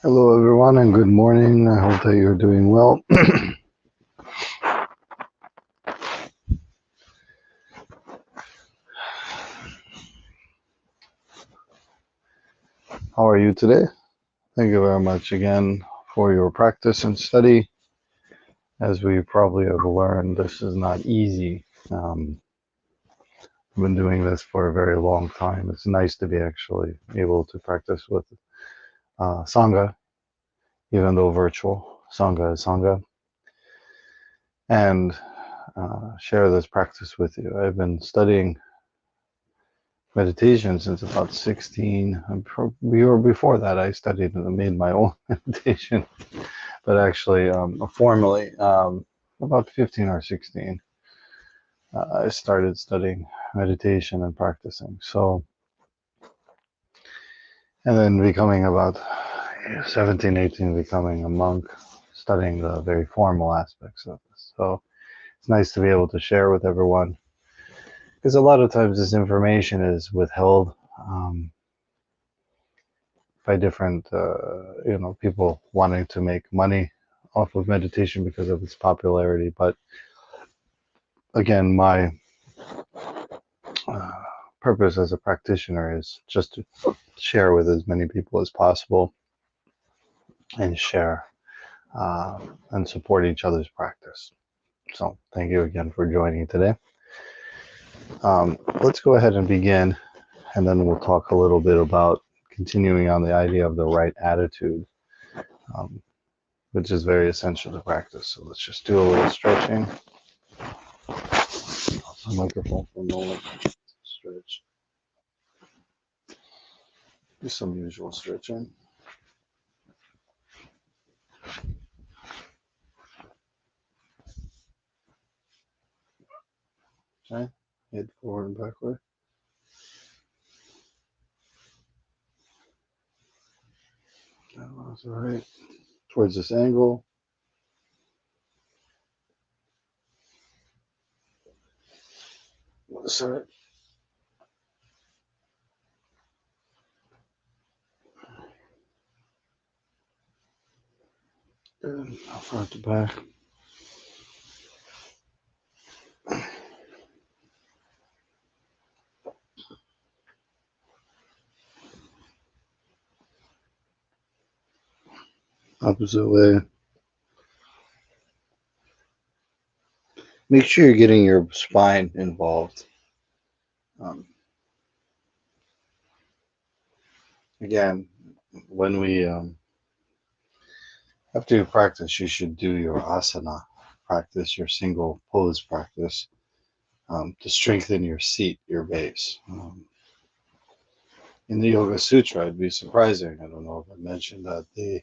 Hello, everyone, and good morning. I hope that you're doing well. How are you today? Thank you very much again for your practice and study. As we probably have learned, this is not easy. I've been doing this for a very long time. It's nice to be actually able to practice with Sangha, even though virtual. Sangha is Sangha, and share this practice with you. I've been studying meditation since about 16. Before that, I studied and made my own meditation, but actually, formally, about 15 or 16, I started studying meditation and practicing. So, and then becoming about 17, 18, becoming a monk, studying the very formal aspects of this. So, it's nice to be able to share with everyone because a lot of times this information is withheld. By different people wanting to make money off of meditation because of its popularity. But again, my uh, purpose as a practitioner is just to share with as many people as possible and share uh, and support each other's practice. So thank you again for joining today. Let's go ahead and begin, and then we'll talk a little bit about continuing on the idea of the right attitude, um, which is very essential to practice. So let's just do a little stretching. Off the microphone for a moment. Stretch. Do some usual stretching. Okay. Head forward and backward. That's all right. Towards this angle. This side. Good. Front to back. Opposite way. Make sure you're getting your spine involved. Um, Again, when we have to practice, you should do your asana practice, your single pose practice, to strengthen your seat, your base. In the Yoga Sutra, it'd be surprising. I don't know if I mentioned that the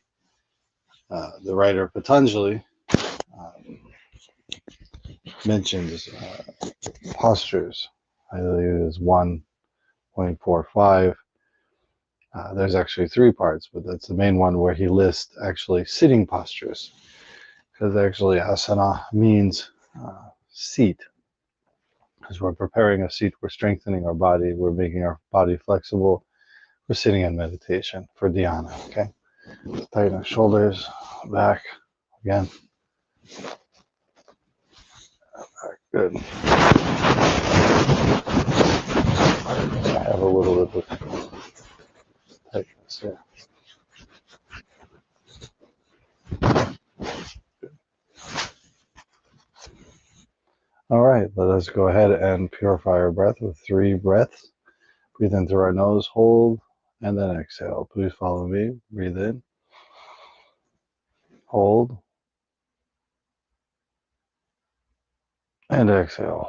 writer Patanjali um, mentions postures. I believe it is 1.45. There's actually three parts, but that's the main one where he lists actually sitting postures. Because actually, asana means seat. Because we're preparing a seat, we're strengthening our body, we're making our body flexible. We're sitting in meditation for Dhyana. Okay, tighten our shoulders, back again. Good. I have a little bit of tightness here. All right, let us go ahead and purify our breath with 3 breaths. Breathe in through our nose, hold, and then exhale. Please follow me. Breathe in, hold, and exhale.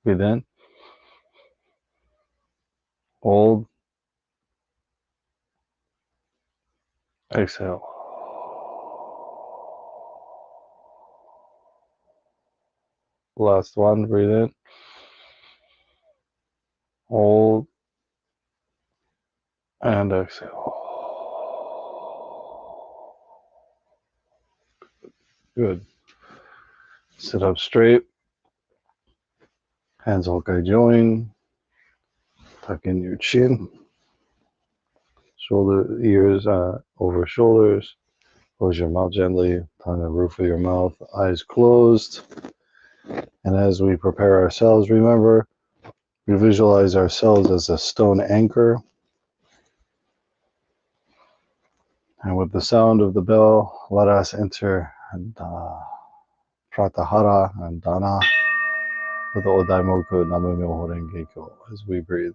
Breathe in, hold, exhale. Last one, breathe in, hold, and exhale. Good. Sit up straight. Hands hokai join. Tuck in your chin. Shoulder, ears over shoulders. Close your mouth gently. Tongue on the roof of your mouth. Eyes closed. And as we prepare ourselves, remember, we visualize ourselves as a stone anchor. And with the sound of the bell, let us enter Pratahara and Dana with the Odaimoku Namu Myoho Renge Kyo as we breathe.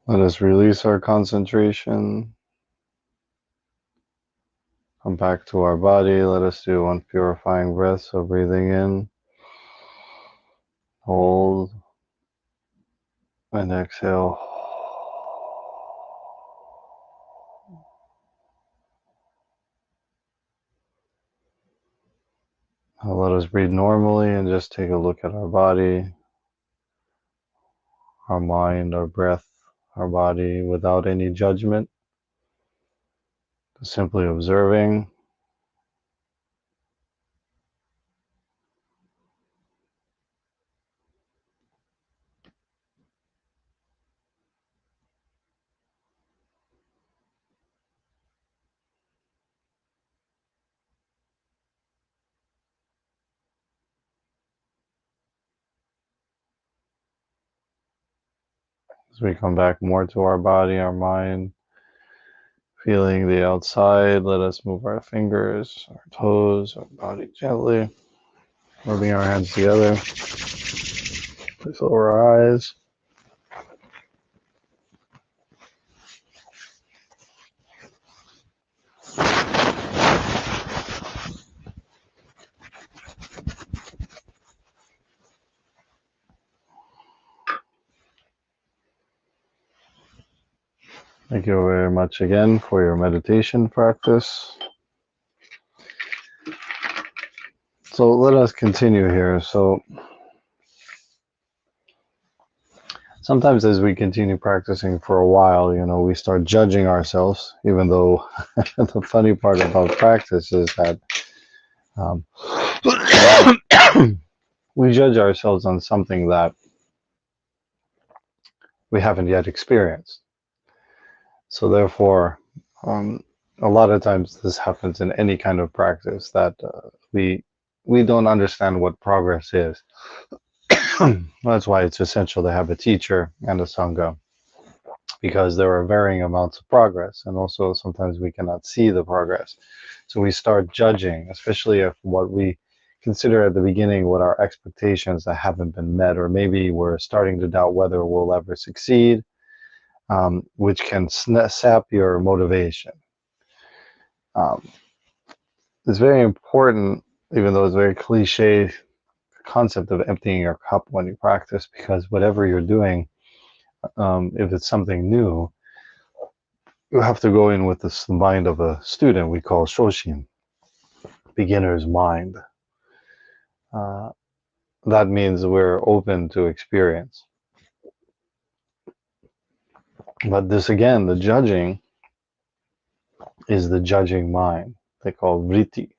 Let us release our concentration. Come back to our body. Let us do one purifying breath. So breathing in, hold, and exhale. Now let us breathe normally and just take a look at our body, our mind, our breath, our body without any judgment. Simply observing. As we come back more to our body, our mind, feeling the outside, let us move our fingers, our toes, our body gently, rubbing our hands together. Please lower our eyes. Thank you very much again for your meditation practice. So let us continue here. So sometimes as we continue practicing for a while, we start judging ourselves, even though the funny part about practice is that we judge ourselves on something that we haven't yet experienced. So therefore, a lot of times this happens in any kind of practice that we don't understand what progress is. That's why it's essential to have a teacher and a sangha, because there are varying amounts of progress, and also sometimes we cannot see the progress. So we start judging, especially if what we consider at the beginning what our expectations that haven't been met, or maybe we're starting to doubt whether we'll ever succeed, which can sap your motivation. It's very important, even though it's very cliche, the concept of emptying your cup when you practice, because whatever you're doing, if it's something new, you have to go in with this mind of a student we call shoshin, beginner's mind. uh, that means we're open to experience. But this again, the judging is the judging mind. They call vritti.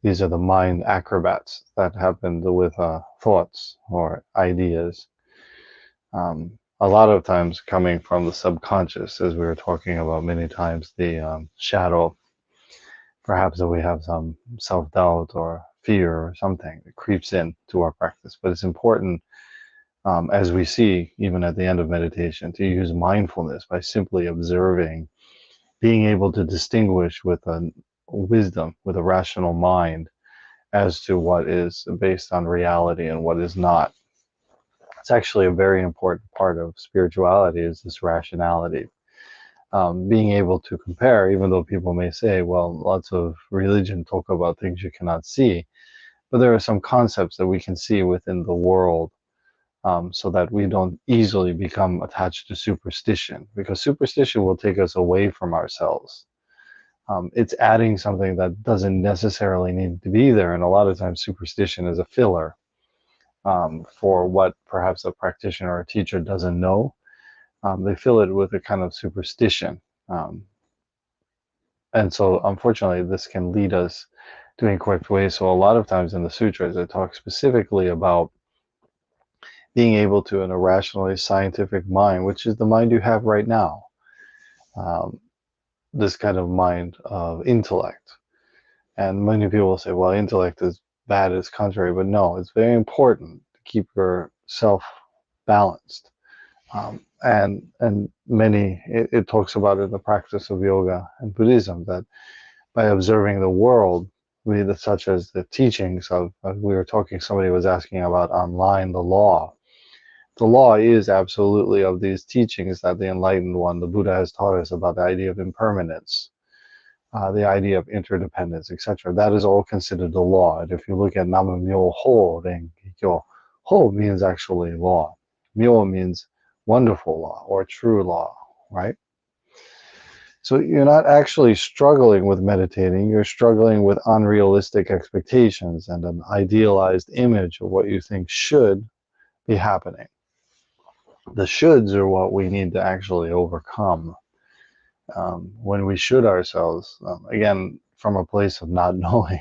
These are the mind acrobats that happen with thoughts or ideas. A lot of times coming from the subconscious, as we were talking about many times, the shadow, perhaps that we have some self-doubt or fear or something that creeps in to our practice. But it's important, as we see, even at the end of meditation, to use mindfulness by simply observing, being able to distinguish with a wisdom, with a rational mind, as to what is based on reality and what is not. It's actually a very important part of spirituality, is this rationality. Being able to compare, even though people may say, well, lots of religion talk about things you cannot see, but there are some concepts that we can see within the world, so that we don't easily become attached to superstition, because superstition will take us away from ourselves. It's adding something that doesn't necessarily need to be there, and a lot of times superstition is a filler, for what perhaps a practitioner or a teacher doesn't know. They fill it with a kind of superstition. And so, unfortunately, this can lead us to incorrect ways. So, a lot of times in the sutras, it talks specifically about being able to, in a rationally scientific mind, which is the mind you have right now, um, this kind of mind of intellect. And many people will say, well, intellect is bad, it's contrary. But no, it's very important to keep yourself balanced. And many, it talks about in the practice of yoga and Buddhism that by observing the world, such as the teachings of, we were talking, somebody was asking about online the law. The law is absolutely of these teachings that the enlightened one, the Buddha, has taught us about the idea of impermanence, the idea of interdependence, etc. That is all considered the law. And if you look at Nama Myo Ho Rengekyo, Ho means actually law. Myo means wonderful law or true law, right? So you're not actually struggling with meditating, you're struggling with unrealistic expectations and an idealized image of what you think should be happening. The shoulds are what we need to actually overcome, when we should ourselves, again, from a place of not knowing.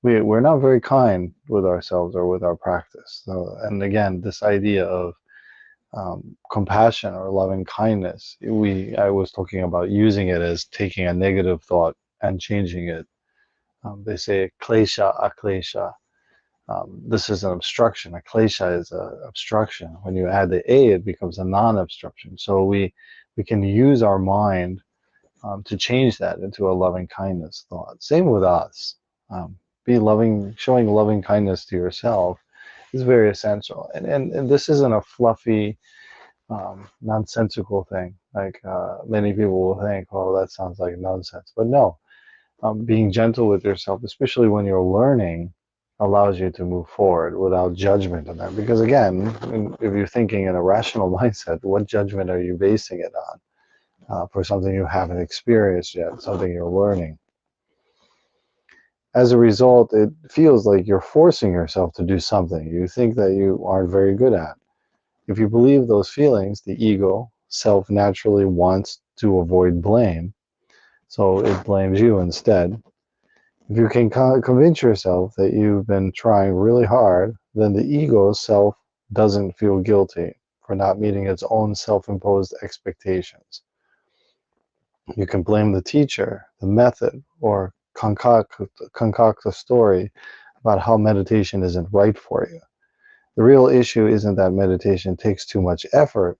We're not very kind with ourselves or with our practice. So, and again, this idea of compassion or loving kindness, I was talking about using it as taking a negative thought and changing it. They say klesha, aklesha. This is an obstruction. A klesha is an obstruction. When you add the a, it becomes a non-obstruction. So we can use our mind, to change that into a loving kindness thought. Same with us. Be loving, showing loving kindness to yourself is very essential. And this isn't a fluffy, nonsensical thing. Like, many people will think, oh, that sounds like nonsense. But no, being gentle with yourself, especially when you're learning, allows you to move forward without judgment on that. Because again, if you're thinking in a rational mindset, what judgment are you basing it on? For something you haven't experienced yet, something you're learning. As a result, it feels like you're forcing yourself to do something you think that you aren't very good at. If you believe those feelings, the ego, self, naturally wants to avoid blame, so it blames you instead. If you can convince yourself that you've been trying really hard, then the ego self doesn't feel guilty for not meeting its own self-imposed expectations. You can blame the teacher, the method, or concoct a story about how meditation isn't right for you. The real issue isn't that meditation takes too much effort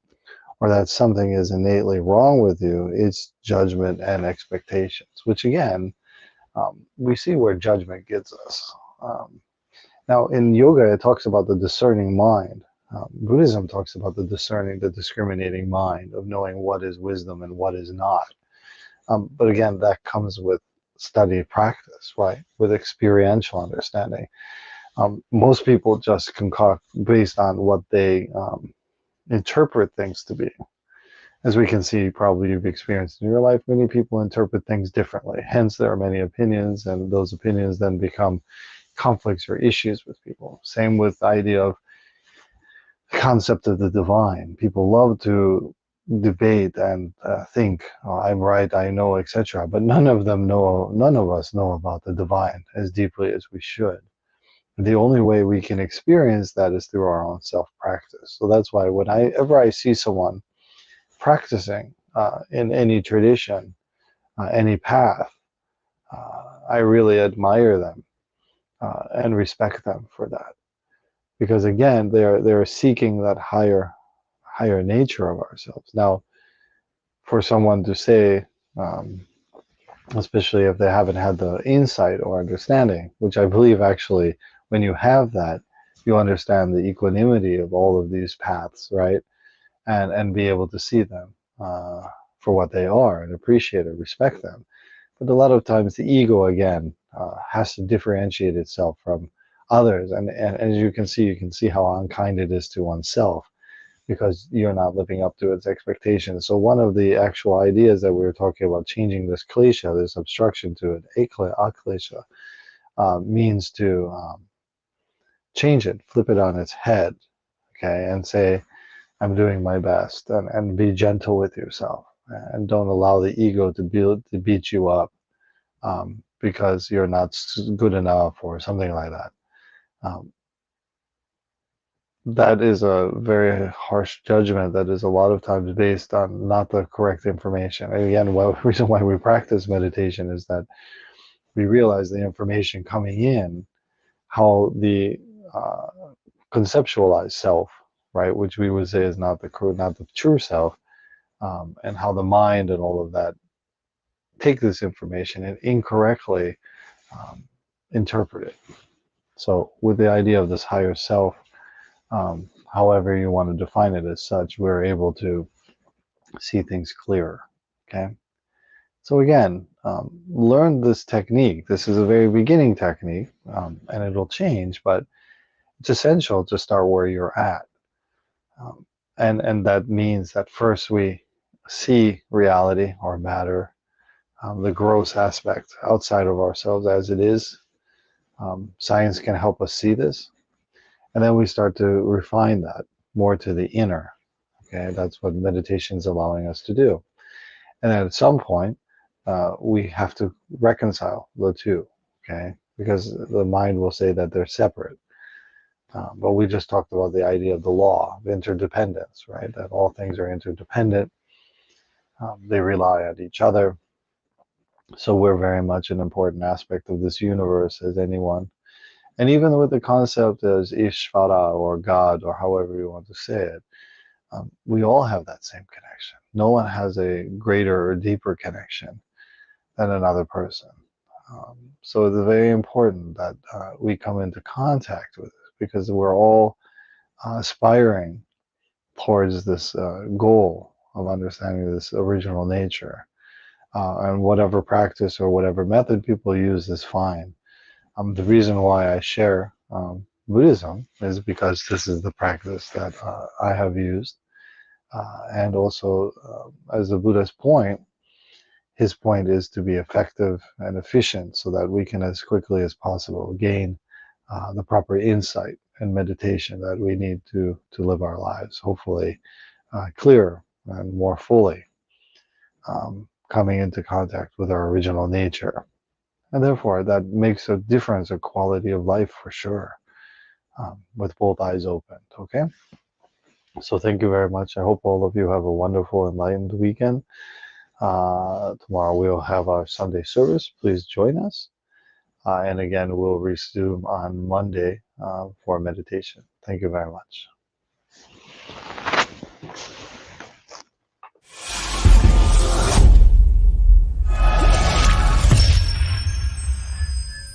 or that something is innately wrong with you. It's judgment and expectations, which again, we see where judgment gets us. Now, in yoga, it talks about the discerning mind. Buddhism talks about the discriminating mind of knowing what is wisdom and what is not. But again, that comes with study practice, right? With experiential understanding. Most people just concoct based on what they interpret things to be. As we can see, probably you've experienced in your life, many people interpret things differently. Hence, there are many opinions, and those opinions then become conflicts or issues with people. Same with the idea of the concept of the divine. People love to debate and think, oh, I'm right, I know, etc. But none of us know about the divine as deeply as we should. The only way we can experience that is through our own self-practice. So that's why whenever I see someone practicing in any tradition, any path, I really admire them and respect them for that. Because again, they're seeking that higher nature of ourselves. Now, for someone to say, um, especially if they haven't had the insight or understanding, which I believe actually, when you have that, you understand the equanimity of all of these paths, right? And be able to see them for what they are and appreciate or respect them. But a lot of times the ego, again, has to differentiate itself from others. And as you can see how unkind it is to oneself because you're not living up to its expectations. So one of the actual ideas that we were talking about, changing this klesha, this obstruction to it, aklesha, means to change it, flip it on its head, okay, and say, I'm doing my best, and be gentle with yourself, and don't allow the ego to beat you up because you're not good enough or something like that. That is a very harsh judgment that is a lot of times based on not the correct information. And again, the reason why we practice meditation is that we realize the information coming in, how the uh, conceptualized self, right, which we would say is not the true self, and how the mind and all of that take this information and incorrectly um, interpret it. So, with the idea of this higher self, however you want to define it as such, we're able to see things clearer. Okay. So again, learn this technique. This is a very beginning technique, and it'll change, but it's essential to start where you're at. Um, and that means that first we see reality or matter, the gross aspect outside of ourselves as it is. Science can help us see this. And then we start to refine that more to the inner. Okay, that's what meditation is allowing us to do. And then at some point, we have to reconcile the two. Okay, because the mind will say that they're separate. But we just talked about the idea of the law of interdependence, right? That all things are interdependent. They rely on each other. So we're very much an important aspect of this universe as anyone. And even with the concept as Ishvara or God or however you want to say it, we all have that same connection. No one has a greater or deeper connection than another person. So it's very important that we come into contact with it because we're all aspiring towards this goal of understanding this original nature. And whatever practice or whatever method people use is fine. The reason why I share Buddhism is because this is the practice that I have used. And also, as the Buddha's point, his point is to be effective and efficient so that we can, as quickly as possible, gain the proper insight and meditation that we need to live our lives, hopefully clearer and more fully, coming into contact with our original nature. And therefore, that makes a difference, a quality of life for sure, with both eyes opened. Okay? So thank you very much. I hope all of you have a wonderful, enlightened weekend. Tomorrow we'll have our Sunday service. Please join us. And again, we'll resume on Monday for meditation. Thank you very much.